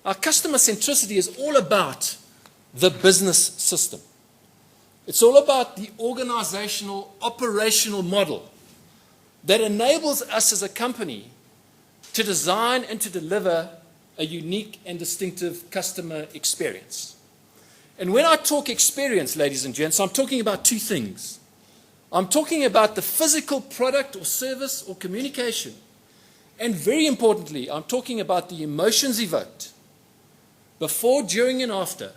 Our customer centricity is all about the business system. It's all about the organizational, operational model that enables us as a company to design and to deliver a unique and distinctive customer experience. And when I talk experience, ladies and gents, I'm talking about two things. I'm talking about the physical product or service or communication. And very importantly, I'm talking about the emotions evoked before, during, and after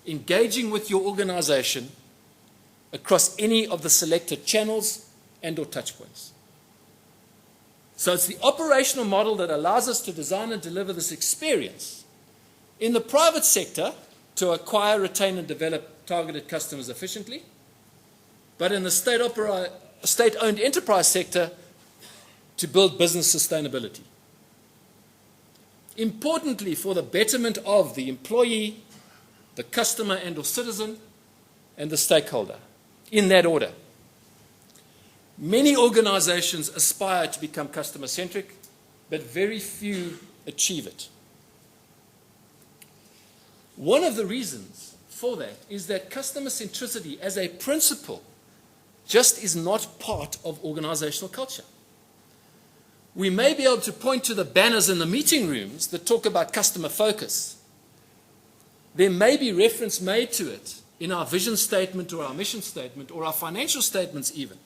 engaging with your organization across any of the selected channels and or touchpoints. So it's the operational model that allows us to design and deliver this experience in the private sector to acquire, retain, and develop targeted customers efficiently, but in the state-owned enterprise sector to build business sustainability. Importantly, for the betterment of the employee, the customer and or citizen, and the stakeholder, in that order. Many organizations aspire to become customer-centric, but very few achieve it. One of the reasons for that is that customer centricity as a principle just is not part of organizational culture. We may be able to point to the banners in the meeting rooms that talk about customer focus. There may be reference made to it in our vision statement or our mission statement or our financial statements even.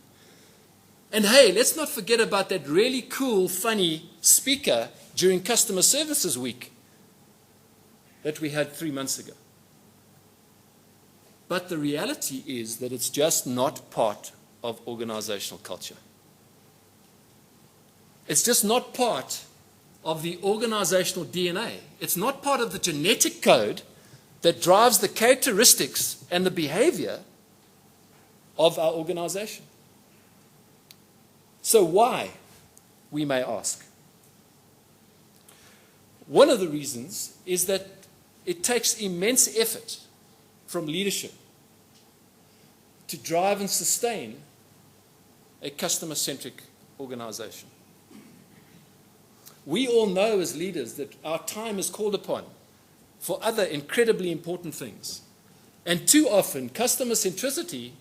And hey, let's not forget about that really cool, funny speaker during Customer Services Week that we had 3 months ago. But the reality is that it's just not part of organizational culture. It's just not part of the organizational DNA. It's not part of the genetic code that drives the characteristics and the behavior of our organization. So why, we may ask? One of the reasons is that it takes immense effort from leadership to drive and sustain a customer-centric organization. We all know as leaders that our time is called upon for other incredibly important things. And too often, customer centricity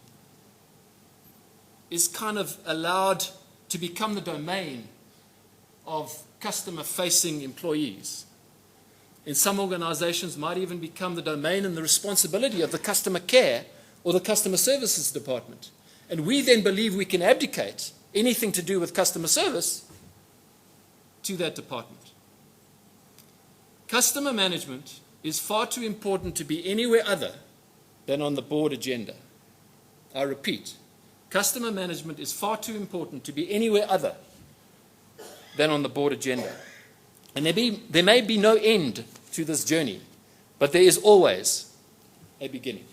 is kind of allowed to become the domain of customer-facing employees. In some organizations, might even become the domain and the responsibility of the customer care or the customer services department. And we then believe we can abdicate anything to do with customer service to that department. Customer management is far too important to be anywhere other than on the board agenda. I repeat, customer management is far too important to be anywhere other than on the board agenda. And there may be no end to this journey, but there is always a beginning.